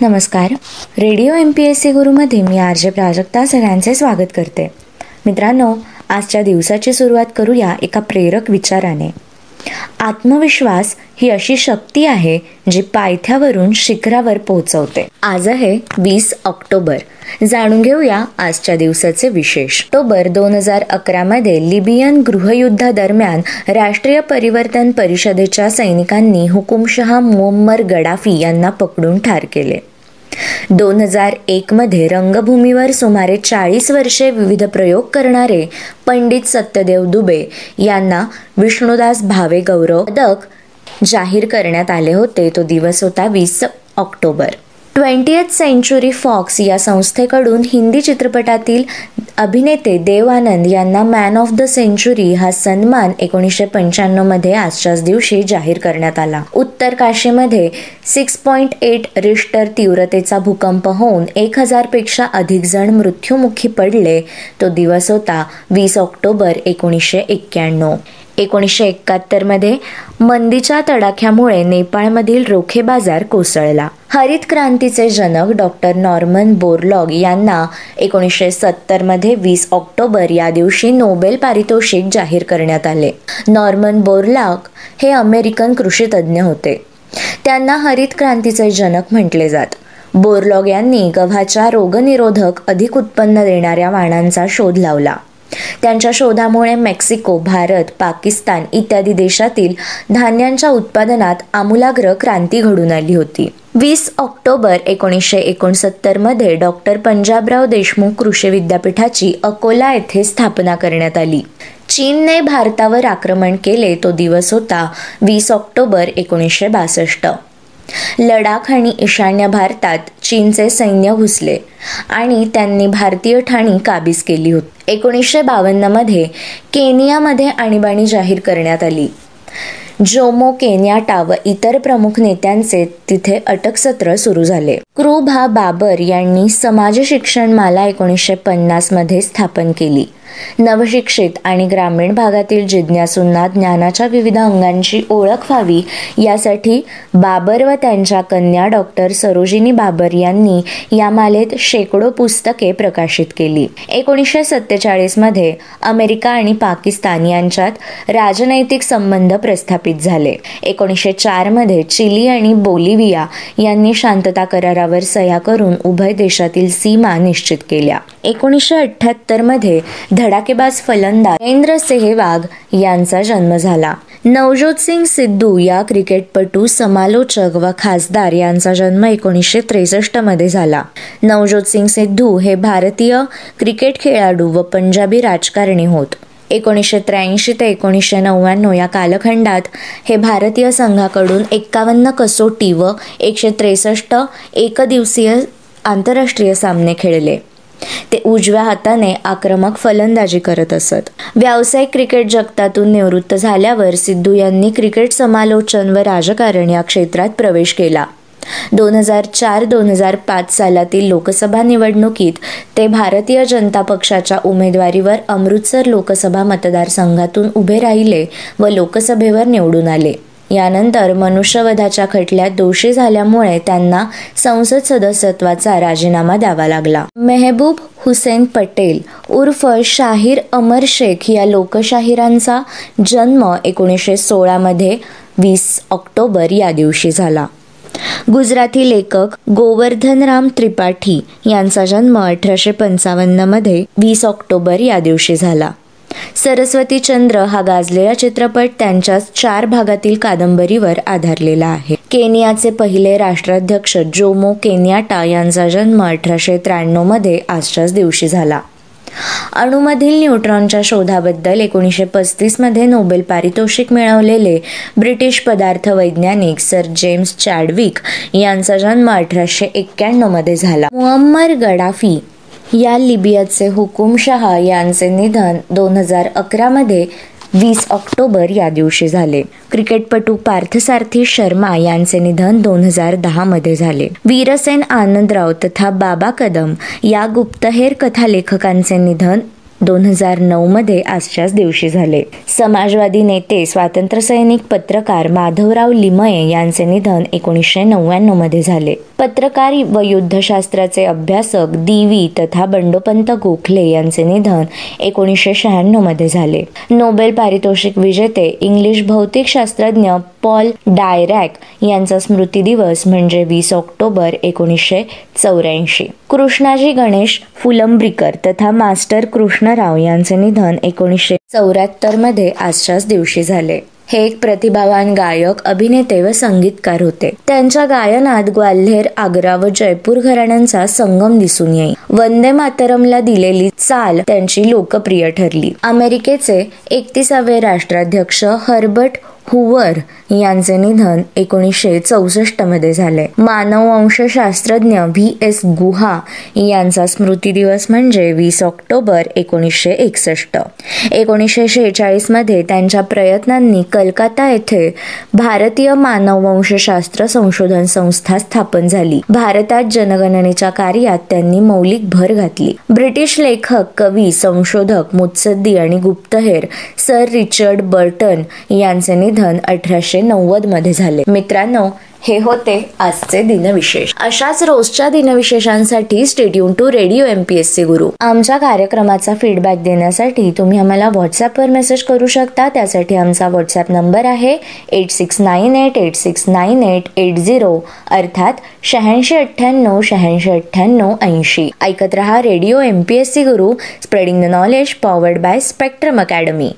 नमस्कार. Radio MPSC गुरुमध्ये मी RJ. Prajakta सगळ्यांचे स्वागत करते. मित्रांनो, आजच्या दिवसाची सुरुवात करूया एका प्रेरक विचाराने. आत्मविश्वास ही अशी शक्ती आहे जी पायथ्यावरून शिखरावर पोहोचवते. आज आहे 20 ऑक्टोबर. जाणून घेऊया आजच्या दिवसाचे विशेष. ऑक्टोबर 2011 मध्ये लिबियन गृहयुद्धादरम्यान राष्ट्रीय परिवर्तन परिषदेच्या सैनिकांनी हुकुमशहा मुअम्मर गडाफी यांना पकडून ठार केले. 2001 मध्ये रंगभूमीवर सुमारे 40 वर्षे विविध प्रयोग करणारे पंडित सत्यदेव दुबे यांना विष्णुदास भावे गौरव पदक जाहीर करण्यात आले होते. तो दिवस होता 20 ऑक्टोबर. 20th सेंचुरी फॉक्स या संस्थेकडून हिंदी चित्रपटातील अभिनेते देव आनंद यांना मॅन ऑफ द सेंचुरी हा सन्मान 1995 मध्ये आजच्याच दिवशी जाहीर करण्यात आला. उत्तर काशीमध्ये 6.8 रिश्टर तीव्रतेचा भूकंप होऊन 1000 पेक्षा अधिक जण मृत्युमुखी पडले. तो दिवस होता 20 ऑक्टोबर 1991. 1971 मध्ये मंदीच्या तडाख्यामुळे नेपाळमधील रोखे बाजार कोसळला. हरित क्रांतीचे जनक डॉक्टर नॉर्मन बोरलॉग यांना 1970 मध्ये 20 ऑक्टोबर या दिवशी नोबेल पारितोषिक जाहीर करण्यात आले. नॉर्मन बोरलॉग हे अमेरिकन कृषीतज्ञ होते. त्यांना हरित क्रांतीचे जनक म्हटले जात. बोरलॉग यांनी गव्हाच्या रोगनिरोधक अधिक उत्पन्न देणाऱ्या वाणांचा शोध लावला. त्यांच्या शोधामुळे मेक्सिको, भारत, पाकिस्तान इत्यादी देशातील धान्यांच्या उत्पादनात आमूलाग्र क्रांती घडून आली होती. 20 ऑक्टोबर 1969 मध्ये डॉक्टर पंजाबराव देशमुख कृषी विद्यापीठाची अकोला येथे स्थापना करण्यात आली. चीनने भारतावर आक्रमण केले. तो दिवस होता 20 ऑक्टोबर 1962. लडाख आणि ईशान्य भारतात चीनचे सैन्य घुसले आणि त्यांनी भारतीय ठाणी काबीज केली होती. 1952 मध्ये केनियामध्ये आणीबाणी जाहीर करण्यात आली. जोमो केन्याटा व इतर प्रमुख नेत्यांचे तिथे अटकसत्र सुरू झाले. क्रूभा बाबर यांनी समाज शिक्षणमाला 1950 मध्ये स्थापन केली. नवशिक्षित आणि ग्रामीण भागातील जिज्ञासूंना ज्ञानाच्या विविध अंगांची ओळख व्हावी यासाठी बाबर व त्यांच्या कन्या डॉक्टर सरोजिनी बाबर यांनी या मालेत शेकडो पुस्तके प्रकाशित केली. 1947 मध्ये अमेरिका आणि पाकिस्तान यांच्यात राजनैतिक संबंध प्रस्थापित झाले. 1904 मध्ये चिली आणि बोलिव्हिया यांनी शांतता करारावर सह्या करून उभय देशातील सीमा निश्चित केल्या. 1978 मध्ये धडाकेबाज फलंदाज महेंद्र सेहवाग यांचा जन्म झाला. नवज्योत सिंग सिद्धू या क्रिकेटपटू, समालोचक व खासदार यांचा जन्म 1963 मध्ये झाला. नवज्योत सिंग सिद्धू हे भारतीय क्रिकेट खेळाडू व पंजाबी राजकारणी होत. 1983 ते 1999 या कालखंडात हे भारतीय संघाकडून 51 कसोटी व 163 एकदिवसीय आंतरराष्ट्रीय सामने खेळले. ते उजव्या हाताने आक्रमक फलंदाजी करत असत. व्यावसायिक क्रिकेट जगतातून निवृत्त झाल्यावर सिद्धू यांनी क्रिकेट समालोचन व राजकारण या क्षेत्रात प्रवेश केला. 2004-2005 सालातील लोकसभा निवडणुकीत ते भारतीय जनता पक्षाच्या उमेदवारीवर अमृतसर लोकसभा मतदारसंघातून उभे राहिले व लोकसभेवर निवडून आले. यानंतर मनुष्यवधाच्या खटल्यात दोषी झाल्यामुळे त्यांना संसद सदस्यत्वाचा राजीनामा द्यावा लागला. मेहबूब हुसेन पटेल उर्फ शाहीर अमर शेख या लोकशाहीरांचा जन्म 1916 मध्ये 20 ऑक्टोबर या दिवशी झाला. गुजराती लेखक गोवर्धनराम त्रिपाठी यांचा जन्म 1855 मध्ये 20 ऑक्टोबर या दिवशी झाला. सरस्वती चंद्र हा गाजलेला चित्रपट त्यांच्या 4 भागातील कादंबरीवर आधारलेला आहे. केनियाचे पहिले राष्ट्राध्यक्ष जोमो केन्याटा यांचा जन्म 1893 मध्ये आजच्याच दिवशी झाला. अणुमधील न्यूट्रॉनच्या शोधाबद्दल 1935 मध्ये नोबेल पारितोषिक मिळवलेले ब्रिटिश पदार्थ वैज्ञानिक सर जेम्स चॅडविक यांचा जन्म 1891 मध्ये झाला. मुअम्मर गडाफी या लिबियाचे हुकुमशहा यांचे निधन 2011 मध्ये 20 ऑक्टोबर या दिवशी झाले. क्रिकेटपटू पार्थसारथी शर्मा यांचे निधन 2010 मध्ये झाले. वीरसेन आनंदराव तथा बाबा कदम या गुप्तहेर कथालेखकांचे निधन 2009 मध्ये आजच्याच दिवशी झाले. समाजवादी नेते, स्वातंत्र्य सैनिक, पत्रकार माधवराव लिमये यांचे निधन 1999 मध्ये झाले. पत्रकार व युद्धशास्त्राचे अभ्यासक दिवी तथा बंडोपंत गोखले यांचे निधन 1996 मध्ये झाले. नोबेल पारितोषिक विजेते इंग्लिश भौतिकशास्त्रज्ञ पॉल डायरॅक यांचा स्मृती दिवस म्हणजे 20 ऑक्टोबर 1984. कृष्णाजी गणेश फुलंब्रीकर तथा मास्टर कृष्णराव यांचे निधन 1974 मध्ये आजच्याच दिवशी झाले. हे एक प्रतिभावान गायक, अभिनेते व संगीतकार होते. त्यांच्या गायनात ग्वाल्हेर, आग्रा व जयपूर घराण्यांचा संगम दिसून येईल. वंदे मातरमला दिलेली चाल त्यांची लोकप्रिय ठरली. अमेरिकेचे 31वे राष्ट्राध्यक्ष हर्बर्ट हुवर यांचे निधन 1964 मध्ये झाले. मानववंशशास्त्रज्ञ VS गुहा यांचा स्मृती दिवस म्हणजे 20 ऑक्टोबर 1961. 1946 मध्ये त्यांच्या प्रयत्नांनी कलकत्ता येथे भारतीय मानववंशशास्त्र संशोधन संस्था स्थापन झाली. भारतात जनगणनेच्या कार्यात त्यांनी मौलिक भर घातली. ब्रिटिश लेखक, कवी, संशोधक, मुत्सद्दी आणि गुप्तहेर सर रिचर्ड बर्टन यांचे निधन 1890 मध्ये झाले. मित्रांनो, हे होते आजचे दिनविशेष. अशाच रोजच्या दिनविशेषांसाठी stay tune to radio MPSC Guru. आमच्या कार्यक्रमाचा फीडबॅक देण्यासाठी तुम्ही आम्हाला व्हॉट्सअपवर मेसेज करू शकता. त्यासाठी आमचा व्हॉट्सअप नंबर आहे 8698869880 अर्थात 8698869880. ऐकत रहा radio MPSC Guru, spreading the knowledge, powered by spectrum academy.